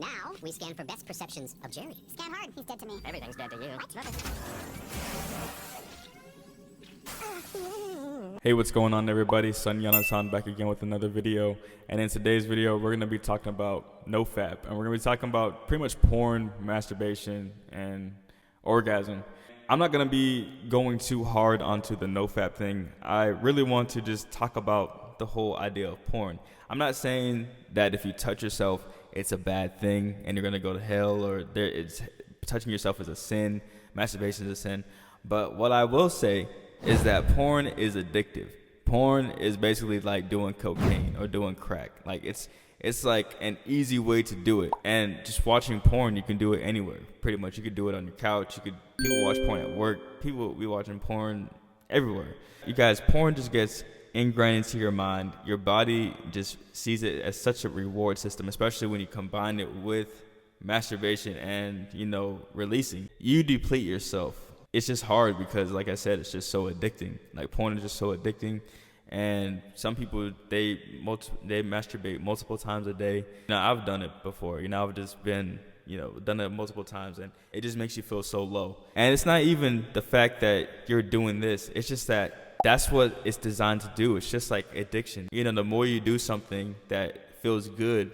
Now, we scan for best perceptions of Jerry. Scan hard. He's dead to me. Everything's dead to you. What? Hey, what's going on, everybody? Son Yonatan back again with another video. And in today's video, we're going to be talking about NoFap. And we're going to be talking about pretty much porn, masturbation, and orgasm. I'm not going to be going too hard onto the NoFap thing. I really want to just talk about the whole idea of porn. I'm not saying that if you touch yourself, it's a bad thing and you're going to go to hell, or touching yourself is a sin, masturbation is a sin. But what I will say is that porn is addictive. Porn is basically like doing cocaine or doing crack. Like it's like an easy way to do it. And just watching porn, you can do it anywhere. Pretty much, you could do it on your couch. People watch porn at work. People be watching porn everywhere. You guys, porn just gets ingrained into your mind. Your body just sees it as such a reward system, especially when you combine it with masturbation and, releasing. You deplete yourself. It's just hard because, like I said, it's just so addicting. Like, porn is just so addicting. And some people, they masturbate multiple times a day. I've done it before. I've just been, done it multiple times, and it just makes you feel so low. And it's not even the fact that you're doing this. It's just that that's what it's designed to do. It's just like addiction. The more you do something that feels good,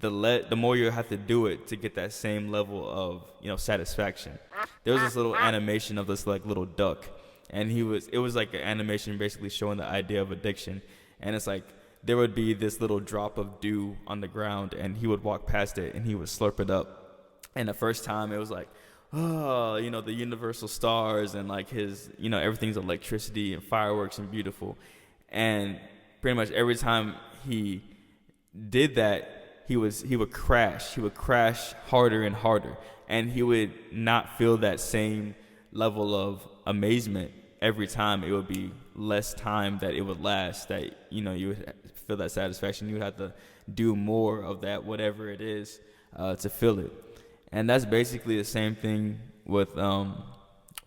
the more you have to do it to get that same level of, satisfaction. There was this little animation of this like little duck, and it was like an animation basically showing the idea of addiction. And it's like there would be this little drop of dew on the ground, and he would walk past it and he would slurp it up. And the first time it was like, oh, the universal stars and like his, everything's electricity and fireworks and beautiful. And pretty much every time he did that, he would crash harder and harder, and he would not feel that same level of amazement every time. It would be less time that it would last, that you would feel that satisfaction. You would have to do more of that, whatever it is, to feel it. And that's basically the same thing with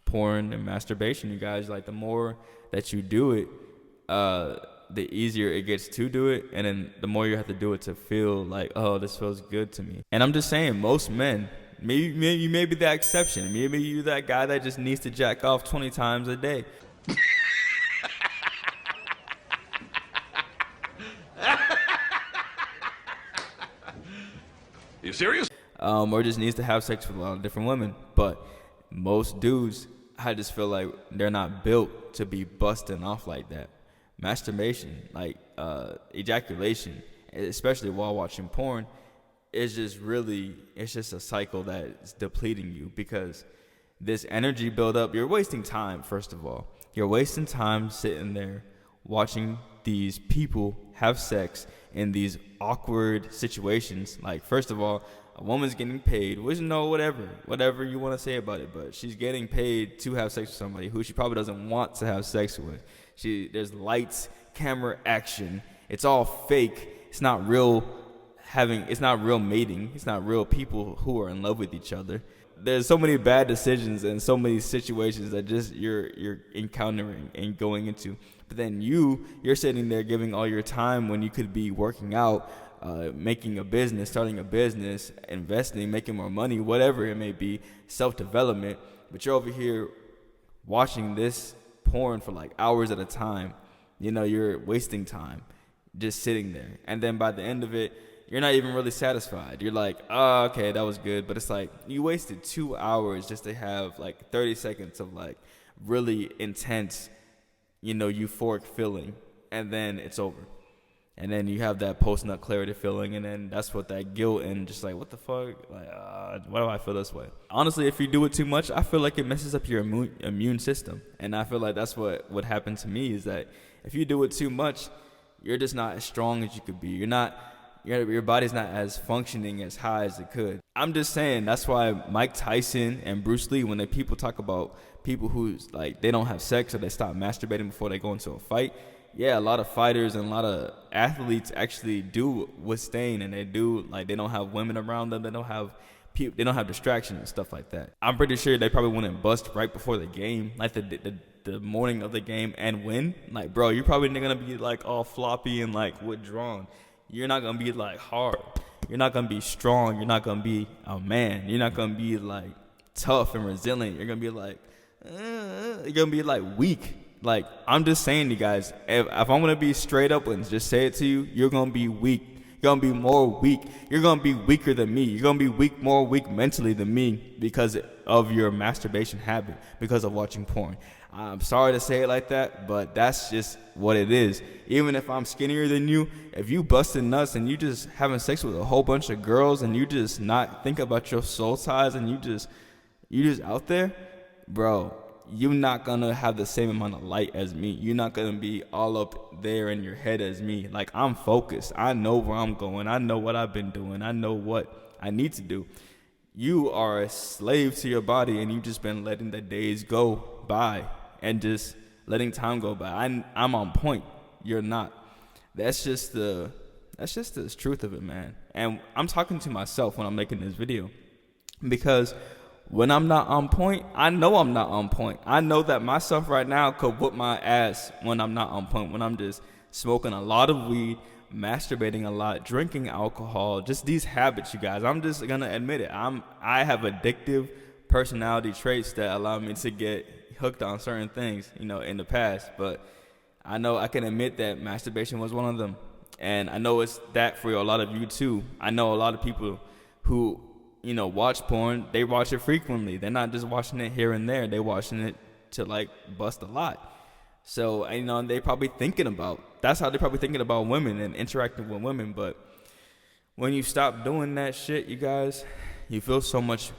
porn and masturbation, you guys. Like, the more that you do it, the easier it gets to do it, and then the more you have to do it to feel like, oh, this feels good to me. And I'm just saying, most men, maybe you may be the exception. Maybe you're that guy that just needs to jack off 20 times a day. You serious? Or just needs to have sex with a lot of different women. But most dudes, I just feel like they're not built to be busting off like that. Masturbation, like ejaculation, especially while watching porn, it's just a cycle that's depleting you, because this energy buildup, you're wasting time. First of all, you're wasting time sitting there watching these people have sex in these awkward situations. Like, first of all, a woman's getting paid, whatever you want to say about it, but she's getting paid to have sex with somebody who she probably doesn't want to have sex with. There's lights, camera, action. It's all fake. It's not real mating. It's not real people who are in love with each other. There's so many bad decisions and so many situations that just you're encountering and going into. But then you're sitting there giving all your time when you could be working out, making a business, starting a business, investing, making more money, whatever it may be, self-development. But you're over here watching this porn for like hours at a time. You're wasting time just sitting there. And then by the end of it, you're not even really satisfied. You're like, oh, okay, that was good. But it's like you wasted 2 hours just to have like 30 seconds of like really intense, euphoric feeling. And then it's over. And then you have that post-nut clarity feeling, and then that's what that guilt and just like, what the fuck? Like, why do I feel this way? Honestly, if you do it too much, I feel like it messes up your immune system. And I feel like that's what happened to me, is that if you do it too much, you're just not as strong as you could be. Your body's not as functioning as high as it could. I'm just saying, that's why Mike Tyson and Bruce Lee, when people talk about people who like they don't have sex or they stop masturbating before they go into a fight, yeah, a lot of fighters and a lot of athletes actually do withstand, and they don't have women around them, they don't have distractions and stuff like that. I'm pretty sure they probably wouldn't bust right before the game, like the morning of the game, and win. Like, bro, you're probably gonna be like all floppy and like withdrawn. You're not gonna be like hard. You're not gonna be strong. You're not gonna be a man. You're not gonna be like tough and resilient. You're gonna be like, you're gonna be like weak. Like, I'm just saying to you guys, if I'm gonna be straight up and just say it to you, you're gonna be weak. You're gonna be more weak. You're gonna be weaker than me. You're gonna be more weak mentally than me because of your masturbation habit, because of watching porn. I'm sorry to say it like that, but that's just what it is. Even if I'm skinnier than you, if you busting nuts and you just having sex with a whole bunch of girls and you just not think about your soul size and you just out there, bro, you're not gonna have the same amount of light as me. You're not gonna be all up there in your head as me. Like, I'm focused. I know where I'm going. I know what I've been doing. I know what I need to do. You are a slave to your body, and you've just been letting the days go by and just letting time go by. I'm on point. You're not. That's just the truth of it, man. And I'm talking to myself when I'm making this video, because when I'm not on point, I know I'm not on point. I know that myself right now could whoop my ass when I'm not on point, when I'm just smoking a lot of weed, masturbating a lot, drinking alcohol, just these habits, you guys. I'm just gonna admit it. I have addictive personality traits that allow me to get hooked on certain things, in the past. But I know I can admit that masturbation was one of them. And I know it's that for a lot of you too. I know a lot of people who, watch porn, they watch it frequently. They're not just watching it here and there. They're watching it to like bust a lot. So, they probably that's how they're probably thinking about women and interacting with women. But when you stop doing that shit, you guys, you feel so much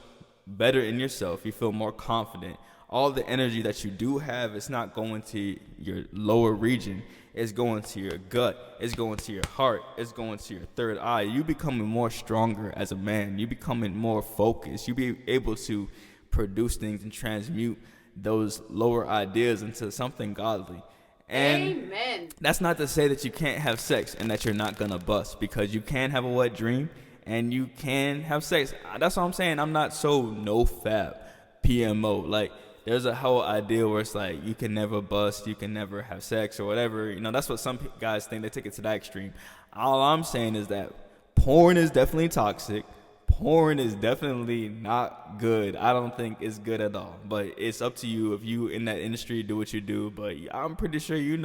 better in yourself. You feel more confident. All the energy that you do have, it's not going to your lower region. It's going to your gut. It's going to your heart. It's going to your third eye. You becoming more stronger as a man. You becoming more focused. You be able to produce things and transmute those lower ideas into something godly. And amen. That's not to say that you can't have sex and that you're not gonna bust, because you can have a wet dream and you can have sex. That's what I'm saying. I'm not so no fap PMO. Like, there's a whole idea where it's like you can never bust, you can never have sex or whatever. That's what some guys think. They take it to that extreme. All I'm saying is that porn is definitely toxic. Porn is definitely not good. I don't think it's good at all. But it's up to you. If you in that industry, do what you do. But I'm pretty sure you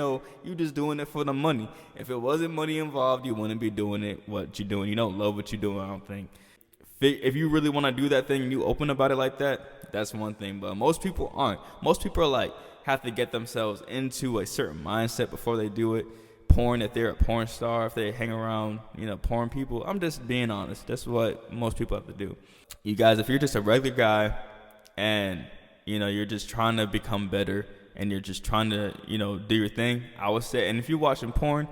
just doing it for the money. If it wasn't money involved, you wouldn't be doing it. What you're doing, you don't love what you're doing. I don't think. If you really want to do that thing and you open about it like that, that's one thing. But most people aren't. Most people are like, have to get themselves into a certain mindset before they do it. Porn, if they're a porn star, if they hang around, porn people. I'm just being honest. That's what most people have to do. You guys, if you're just a regular guy and, you're just trying to become better and you're just trying to, do your thing, I would say, and if you're watching porn,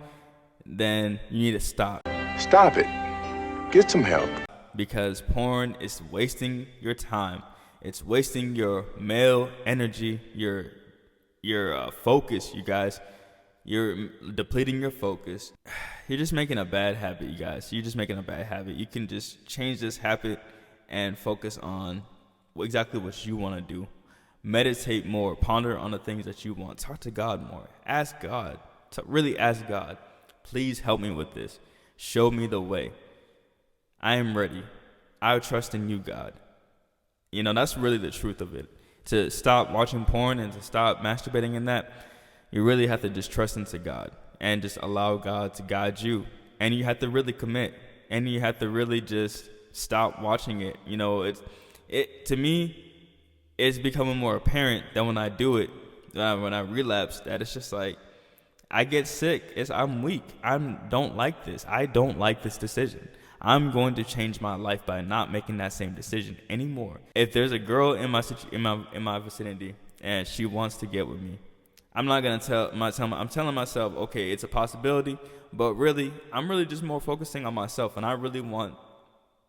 then you need to stop. Stop it. Get some help. Because porn is wasting your time. It's wasting your male energy, your focus, you guys. You're depleting your focus. You're just making a bad habit, you guys. You're just making a bad habit. You can just change this habit and focus on exactly what you want to do. Meditate more. Ponder on the things that you want. Talk to God more. Ask God. Really ask God. Please help me with this. Show me the way. I am ready. I trust in you, God. That's really the truth of it. To stop watching porn and to stop masturbating in that, you really have to just trust into God and just allow God to guide you. And you have to really commit. And you have to really just stop watching it. To me, it's becoming more apparent that when I do it, when I relapse, that it's just like, I get sick. I'm weak. I don't like this. I don't like this decision. I'm going to change my life by not making that same decision anymore. If there's a girl in my vicinity and she wants to get with me, I'm not gonna I'm telling myself, okay, it's a possibility, but really, I'm really just more focusing on myself, and I really want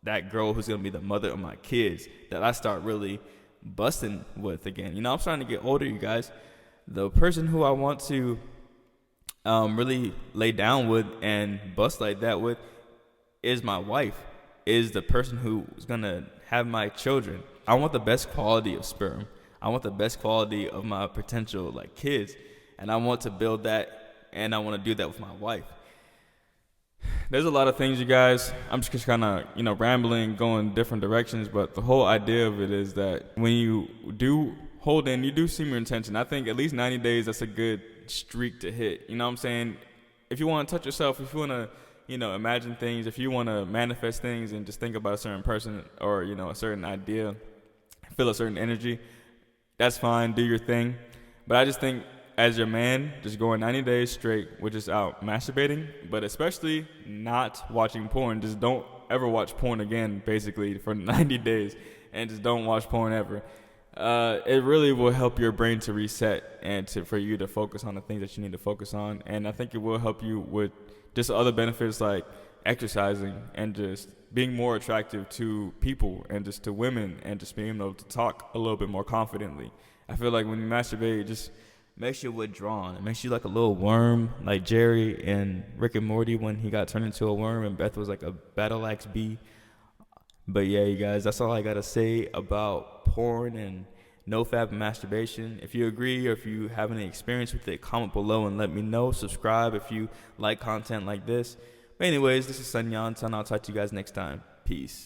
that girl who's gonna be the mother of my kids that I start really busting with again. I'm starting to get older, you guys. The person who I want to really lay down with and bust like that with is my wife, is the person who's gonna have my children. I want the best quality of sperm. I want the best quality of my potential kids, and I want to build that, and I want to do that with my wife. there's a lot of things, you guys. I'm just kind of, rambling, going different directions. But the whole idea of it is that when you do hold in, you do semen retention. I think at least 90 days, that's a good streak to hit. You know what I'm saying? If you want to touch yourself, if you want to, imagine things, if you want to manifest things and just think about a certain person or, a certain idea, feel a certain energy, that's fine. Do your thing. But I just think, as your man, just going 90 days straight, we're just out masturbating, but especially not watching porn. Just don't ever watch porn again, basically, for 90 days, and just don't watch porn ever. It really will help your brain to reset and for you to focus on the things that you need to focus on. And I think it will help you with just other benefits like exercising and just being more attractive to people and just to women and just being able to talk a little bit more confidently. I feel like when you masturbate, it just makes you withdrawn. It makes you like a little worm, like Jerry and Rick and Morty when he got turned into a worm and Beth was like a battle axe bee. But yeah, you guys, that's all I gotta say about porn and nofap and masturbation. If you agree or if you have any experience with it, comment below and let me know. Subscribe if you like content like this. But anyways, this is Yonatan. I'll talk to you guys next time. Peace.